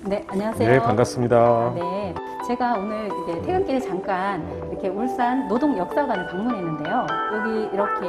네, 안녕하세요. 네, 반갑습니다. 네, 제가 오늘 이제 퇴근길에 잠깐 이렇게 울산 노동역사관을 방문했는데요. 여기 이렇게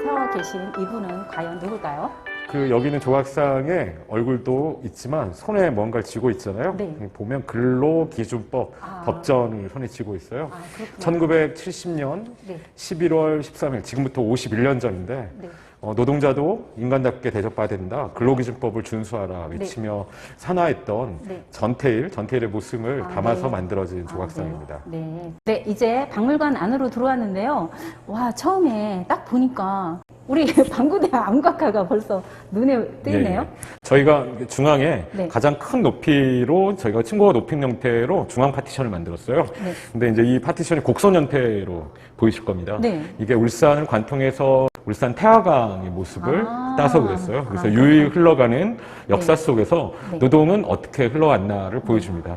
서 계신 이분은 과연 누굴까요? 여기는 조각상에 얼굴도 있지만 손에 뭔가를 쥐고 있잖아요. 네. 보면 근로기준법 법전을 손에 쥐고 있어요. 1970년 네. 11월 13일, 지금부터 51년 전인데 네. 노동자도 인간답게 대접받아야 된다. 근로기준법을 준수하라 외치며 산화했던 네. 전태일의 모습을 담아서 네. 만들어진 조각상입니다. 네. 네, 이제 박물관 안으로 들어왔는데요. 와, 처음에 딱 보니까 우리 방구대학 암각화가 벌써 눈에 띄네요. 예. 저희가 중앙에 네. 가장 큰 높이로 저희가 층고가 높인 형태로 중앙 파티션을 만들었어요. 네. 근데 이제 이 파티션이 곡선 형태로 보이실 겁니다. 네. 이게 울산을 관통해서 울산 태화강의 모습을 따서 그랬어요. 그래서 유유히 흘러가는 역사 속에서 네. 노동은 어떻게 흘러왔나를 보여줍니다.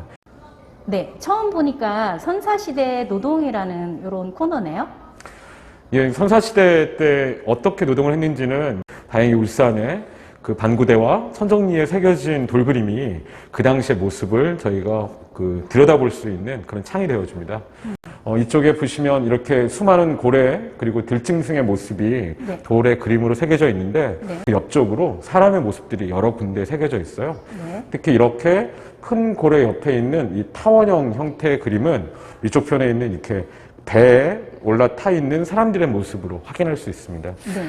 네, 처음 보니까 선사시대 노동이라는 이런 코너네요. 예, 선사시대 때 어떻게 노동을 했는지는 다행히 울산의 그 반구대와 선정리에 새겨진 돌그림이 그 당시의 모습을 저희가 들여다볼 수 있는 그런 창이 되어줍니다. 이쪽에 보시면 이렇게 수많은 고래 그리고 들짐승의 모습이 네. 돌에 그림으로 새겨져 있는데 네. 그 옆쪽으로 사람의 모습들이 여러 군데 새겨져 있어요. 네. 특히 이렇게 큰 고래 옆에 있는 이 타원형 형태의 그림은 이쪽 편에 있는 이렇게 배에 올라타 있는 사람들의 모습으로 확인할 수 있습니다. 네.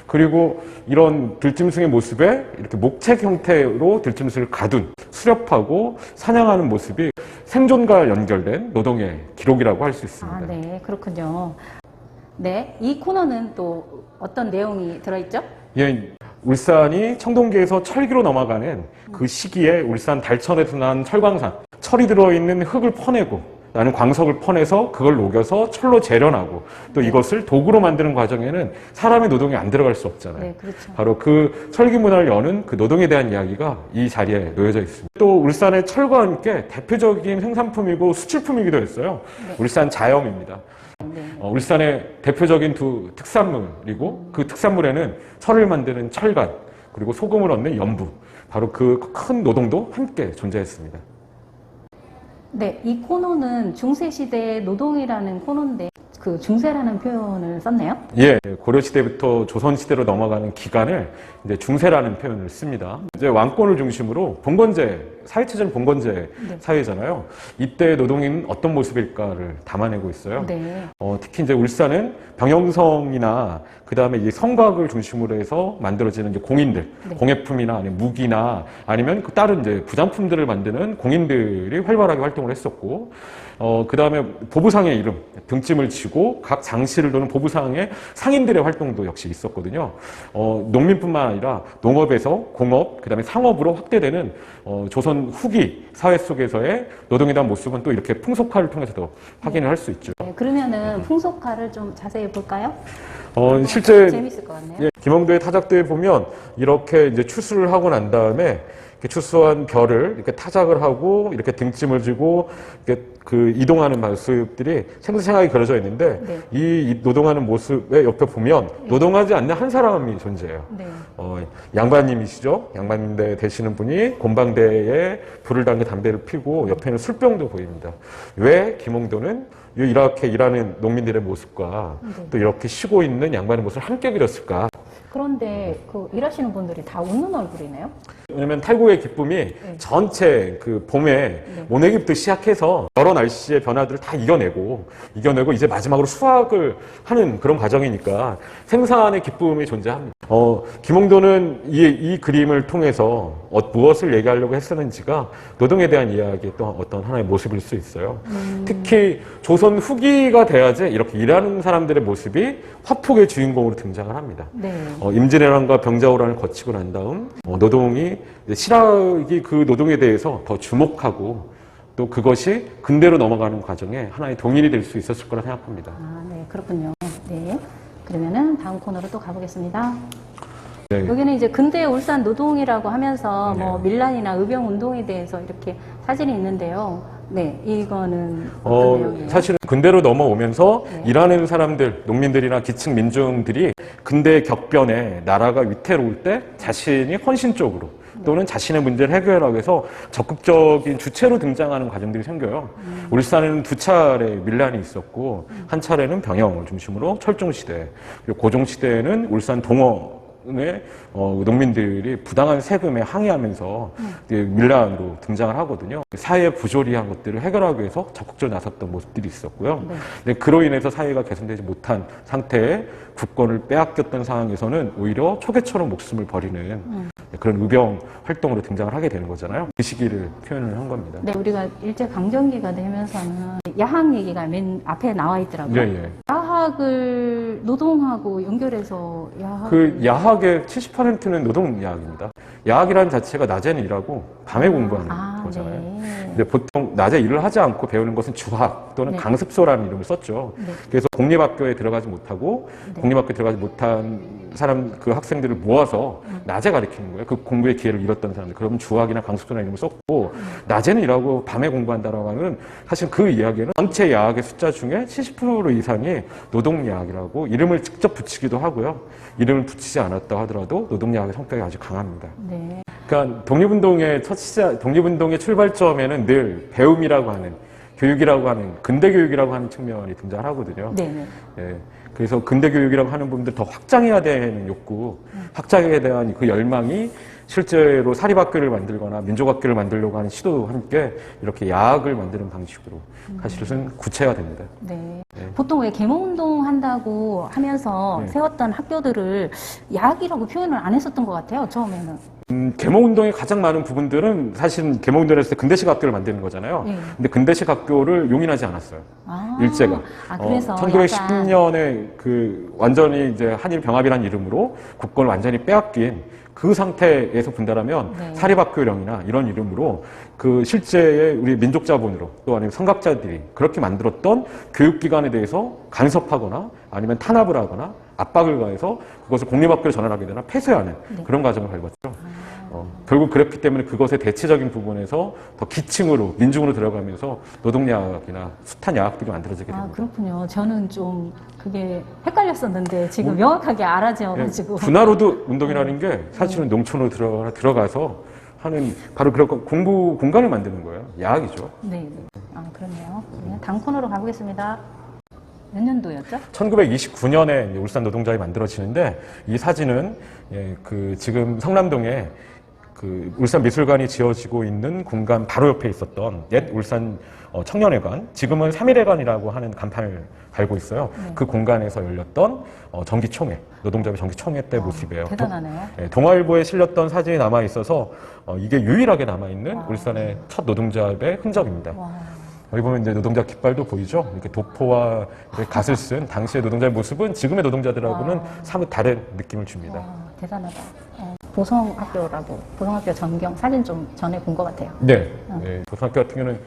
그리고 이런 들짐승의 모습에 이렇게 목책 형태로 들짐승을 가둔, 수렵하고 사냥하는 모습이 생존과 연결된 노동의 기록이라고 할 수 있습니다. 네, 그렇군요. 네, 이 코너는 또 어떤 내용이 들어있죠? 예, 울산이 청동기에서 철기로 넘어가는 그 시기에 울산 달천에서 난 철광산, 철이 들어있는 흙을 퍼내고 나는 광석을 퍼내서 그걸 녹여서 철로 재련하고 또 이것을 도구로 만드는 과정에는 사람의 노동이 안 들어갈 수 없잖아요. 네, 그렇죠. 바로 그 철기 문화를 여는 그 노동에 대한 이야기가 이 자리에 놓여져 있습니다. 또 울산의 철과 함께 대표적인 생산품이고 수출품이기도 했어요. 네. 울산 자염입니다. 네. 울산의 대표적인 두 특산물이고 그 특산물에는 철을 만드는 철간 그리고 소금을 얻는 연부 바로 그 큰 노동도 함께 존재했습니다. 네, 이 코너는 중세시대의 노동이라는 코너인데 그 중세라는 표현을 썼네요. 예, 고려시대부터 조선시대로 넘어가는 기간을 이제 중세라는 표현을 씁니다. 이제 왕권을 중심으로 봉건제, 사회체제는 봉건제 네. 사회잖아요. 이때 노동인 어떤 모습일까를 담아내고 있어요. 네. 특히 이제 울산은 병영성이나 그 다음에 이 성곽을 중심으로 해서 만들어지는 이제 공인들, 네. 공예품이나 아니면 무기나 아니면 그 다른 이제 부장품들을 만드는 공인들이 활발하게 활동을 했었고, 그 다음에 보부상의 이름, 등짐을 지고 각 장씨를 도는 보부상의 상인들의 활동도 역시 있었거든요. 농민뿐만 아니라 농업에서 공업, 그 다음에 상업으로 확대되는 조선 후기 사회 속에서의 노동에 대한 모습은 또 이렇게 풍속화를 통해서도 확인을 할 수 있죠. 네, 그러면은 풍속화를 좀 자세히 볼까요? 실제 재밌을 것 같네요. 예, 김홍도의 타작대에 보면 이렇게 이제 추수를 하고 난 다음에 이렇게 추수한 벼를 이렇게 타작을 하고 이렇게 등짐을 지고 이렇게 이동하는 모습들이 생생하게 그려져 있는데 네. 이 노동하는 모습의 옆에 보면 노동하지 않는 한 사람이 존재해요. 네. 양반님이시죠. 양반대 되시는 분이 곤방대에 불을 당겨 담배를 피고 옆에는 술병도 보입니다. 왜 김홍도는 이렇게 일하는 농민들의 모습과 또 이렇게 쉬고 있는 양반의 모습을 함께 그렸을까? 그런데 그 일하시는 분들이 다 웃는 얼굴이네요. 왜냐면 탈구의 기쁨이 전체 그 봄에 모내기부터 시작해서 여러 날씨의 변화들을 다 이겨내고 이제 마지막으로 수확을 하는 그런 과정이니까 생산의 기쁨이 존재합니다. 김홍도는 이 그림을 통해서 무엇을 얘기하려고 했었는지가 노동에 대한 이야기의 또 어떤 하나의 모습일 수 있어요. 특히 조선 후기가 돼야지 이렇게 일하는 사람들의 모습이 화폭의 주인공으로 등장을 합니다. 네. 임진왜란과 병자호란을 거치고 난 다음 노동이 실학이 그 노동에 대해서 더 주목하고 또 그것이 근대로 넘어가는 과정에 하나의 동인이 될 수 있었을 거라 생각합니다. 네, 그렇군요. 네. 그러면은 다음 코너로 또 가보겠습니다. 네. 여기는 이제 근대 울산 노동이라고 하면서 네. 뭐 밀란이나 의병 운동에 대해서 이렇게 사진이 있는데요. 네, 이거는 어떤 내용이에요? 사실은 근대로 넘어오면서 네. 일하는 사람들, 농민들이나 기층 민중들이 근대 격변에 나라가 위태로울 때 자신이 헌신적으로 또는 자신의 문제를 해결하기 위해서 적극적인 주체로 등장하는 과정들이 생겨요. 울산에는 두 차례 밀란이 있었고 한 차례는 병영을 중심으로 철종시대, 그리고 고종시대에는 울산 동원의 농민들이 부당한 세금에 항의하면서 밀란으로 등장을 하거든요. 사회의 부조리한 것들을 해결하기 위해서 적극적으로 나섰던 모습들이 있었고요. 네. 근데 그로 인해서 사회가 개선되지 못한 상태에 국권을 빼앗겼던 상황에서는 오히려 초계처럼 목숨을 버리는 그런 의병 활동으로 등장을 하게 되는 거잖아요. 그 시기를 표현을 한 겁니다. 네, 우리가 일제강점기가 되면서는 야학 얘기가 맨 앞에 나와 있더라고요. 예, 예. 야학을 노동하고 연결해서 그 야학의 70%는 노동 야학입니다. 야학이라는 자체가 낮에는 일하고 밤에 공부하는 거잖아요. 네. 근데 보통 낮에 일을 하지 않고 배우는 것은 주학 또는 네. 강습소라는 이름을 썼죠. 네. 그래서 공립학교에 들어가지 못하고 네. 공립학교에 들어가지 못한 사람 그 학생들을 모아서 낮에 가르치는 거예요. 그 공부의 기회를 잃었던 사람들. 그러면 주학이나 강습소라는 이름을 썼고 낮에는 일하고 밤에 공부한다라고 하는 사실 그 이야기는 전체 야학의 숫자 중에 70% 이상이 노동야학이라고 이름을 직접 붙이기도 하고요. 이름을 붙이지 않았다 하더라도 노동야학의 성격이 아주 강합니다. 네. 그러니까 독립운동의 독립운동의 출발점에는 늘 배움이라고 하는 교육이라고 하는 근대 교육이라고 하는 측면이 등장하거든요. 네. 예, 그래서 근대 교육이라고 하는 부분들 더 확장해야 되는 욕구, 확장에 대한 그 열망이 실제로 사립학교를 만들거나 민족학교를 만들려고 하는 시도와 함께 이렇게 야학을 만드는 방식으로 사실은 구체화 됩니다. 네. 네. 보통 왜 계몽운동 한다고 하면서 네. 세웠던 학교들을 야학이라고 표현을 안 했었던 것 같아요, 처음에는. 계몽운동의 가장 많은 부분들은 사실은 계몽운동을 했을 때 근대식 학교를 만드는 거잖아요. 네. 근데 근대식 학교를 용인하지 않았어요. 아. 일제가. 그래서 1910년에 그 완전히 이제 한일 병합이라는 이름으로 국권을 완전히 빼앗긴 그 상태에서 분다라면 네. 사립학교령이나 이런 이름으로 그 실제의 우리 민족자본으로 또 아니면 선각자들이 그렇게 만들었던 교육기관에 대해서 간섭하거나 아니면 탄압을 하거나 압박을 가해서 그것을 공립학교로 전환하게 되나 폐쇄하는 네. 그런 과정을 밟았죠. 결국 그랬기 때문에 그것의 대체적인 부분에서 더 기층으로 민중으로 들어가면서 노동야학이나 숱한 야학들이 만들어지게 됩니다. 그렇군요. 저는 좀 그게 헷갈렸었는데 지금 명확하게 알아져가지고. 분화로드 운동이라는 게 사실은 농촌으로 들어가서 하는 바로 그런 공부 공간을 만드는 거예요. 야학이죠. 네. 그렇네요. 네, 다음 코너로 가보겠습니다. 몇 년도였죠? 1929년에 울산 노동자회 만들어지는데 이 사진은 그 지금 성남동에 그 울산 미술관이 지어지고 있는 공간 바로 옆에 있었던 옛 울산 청년회관, 지금은 3.1회관이라고 하는 간판을 달고 있어요. 네. 그 공간에서 열렸던 정기총회, 노동자회 정기총회 때 모습이에요. 대단하네요. 동아일보에 실렸던 사진이 남아 있어서 이게 유일하게 남아 있는 울산의 첫 노동자회 흔적입니다. 와. 여기 보면 이제 노동자 깃발도 보이죠? 이렇게 도포와 이렇게 갓을 쓴 당시의 노동자의 모습은 지금의 노동자들하고는 사뭇 다른 느낌을 줍니다. 대단하다. 보성학교 전경 사진 좀 전에 본 것 같아요. 네. 보성학교 같은 경우는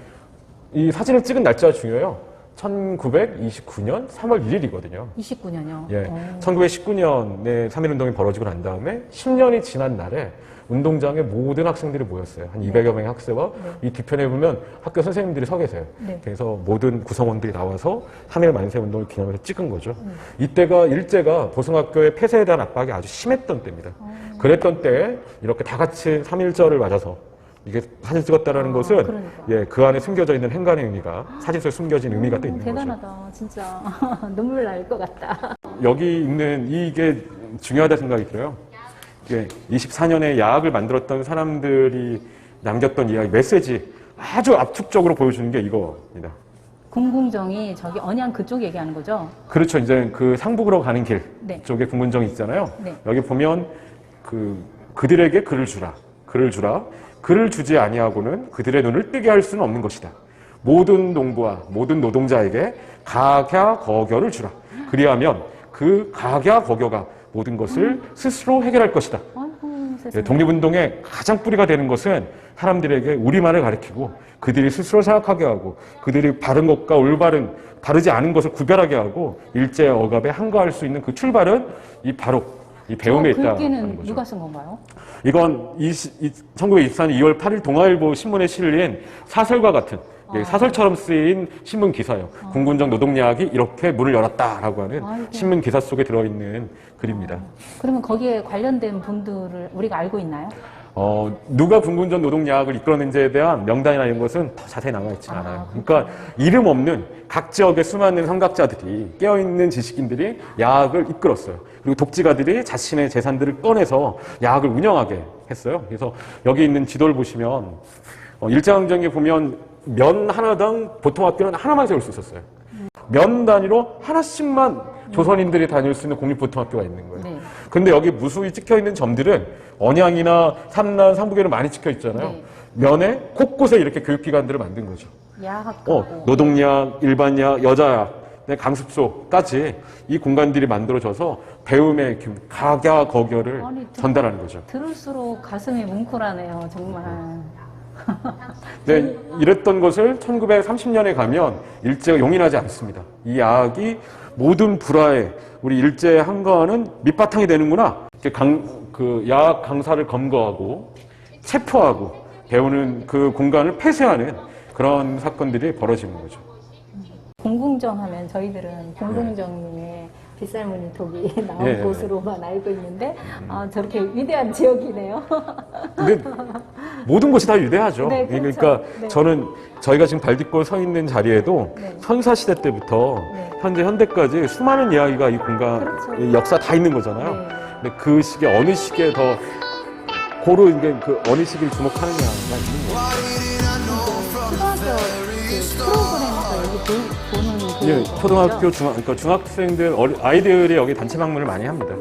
이 사진을 찍은 날짜가 중요해요. 1929년 3월 1일이거든요. 29년요. 예. 1919년에 3.1운동이 벌어지고 난 다음에 10년이 지난 날에 운동장에 모든 학생들이 모였어요. 한 200여 명의 학생과 이 뒤편에 보면 학교 선생님들이 서 계세요. 네. 그래서 모든 구성원들이 나와서 3.1 만세 운동을 기념해서 찍은 거죠. 이때가 일제가 보성학교의 폐쇄에 대한 압박이 아주 심했던 때입니다. 그랬던 때에 이렇게 다 같이 3.1절을 맞아서 이게 사진 찍었다라는 것은 그러니까. 그 안에 숨겨져 있는 행간의 의미가 사진 속에 숨겨진 의미가 또 있는 대단하다. 거죠. 진짜 눈물 날 것 같다. 여기 있는 이게 중요하다 생각이 들어요. 24년에 야학을 만들었던 사람들이 남겼던 이야기, 메시지 아주 압축적으로 보여주는 게 이거입니다. 궁궁정이 저기 언양 그쪽 얘기하는 거죠? 그렇죠. 이제 그 상북으로 가는 길 네. 쪽에 궁문정이 있잖아요. 네. 여기 보면 그들에게 글을 주라. 글을 주지 아니하고는 그들의 눈을 뜨게 할 수는 없는 것이다. 모든 농부와 모든 노동자에게 각야 거겨를 주라. 그리하면 그 각야 거겨가 모든 것을 스스로 해결할 것이다. 아이고, 세상에. 독립운동의 가장 뿌리가 되는 것은 사람들에게 우리말을 가르치고 그들이 스스로 생각하게 하고 그들이 바른 것과 올바른 다르지 않은 것을 구별하게 하고 일제 억압에 항거할 수 있는 그 출발은 바로 이 배움에 있다는 글귀는 거죠. 누가 쓴 건가요? 이건 1924년 2월 8일 동아일보 신문에 실린 사설과 같은 사설처럼 쓰인 신문 기사예요. 궁군정 노동야학이 이렇게 문을 열었다라고 하는 신문 기사 속에 들어있는 글입니다. 그러면 거기에 관련된 분들을 우리가 알고 있나요? 누가 군군전 노동야학을 이끌어낸지에 대한 명단이나 이런 것은 더 자세히 남아있지 않아요. 그러니까 이름 없는 각 지역의 수많은 선각자들이 깨어있는 지식인들이 야학을 이끌었어요. 그리고 독지가들이 자신의 재산들을 꺼내서 야학을 운영하게 했어요. 그래서 여기 있는 지도를 보시면 일제강점기에 보면 면 하나당 보통 학교는 하나만 세울 수 있었어요. 면 단위로 하나씩만 조선인들이 다닐 수 있는 공립보통학교가 있는 거예요. 네. 근데 여기 무수히 찍혀 있는 점들은 언양이나 삼남, 삼북에는 많이 찍혀 있잖아요. 네. 면에 곳곳에 이렇게 교육기관들을 만든 거죠. 야학하고 노동약, 일반약, 여자약, 강습소까지 이 공간들이 만들어져서 배움의 각야거결을 아니, 전달하는 거죠. 들을수록 가슴이 뭉클하네요, 정말. 네, 이랬던 것을 1930년에 가면 일제가 용인하지 않습니다. 이 야학이 모든 불화에 우리 일제의 한가하는 밑바탕이 되는구나. 야학 강사를 검거하고 체포하고 배우는 그 공간을 폐쇄하는 그런 사건들이 벌어지는 거죠. 공궁정 하면 저희들은 공궁정님의 빗살무늬 톡이 나온 예. 곳으로만 알고 있는데 저렇게 위대한 지역이네요. 근데 모든 곳이 다 위대하죠. 네, 그렇죠. 그러니까 네. 저희가 지금 발 딛고 서 있는 자리에도 네. 선사시대 때부터 네. 현대까지 수많은 이야기가 이 공간, 그렇죠. 이 역사 다 있는 거잖아요. 네. 근데 그 시기에 어느 시기에 더 고루 이게 그 어느 시기를 주목하느냐가 있는 거예요. 초등학교 그 프로그램에서 여기 보는 그 예, 초등학교, 그러니까 중학생들, 아이들이 여기 단체 방문을 많이 합니다.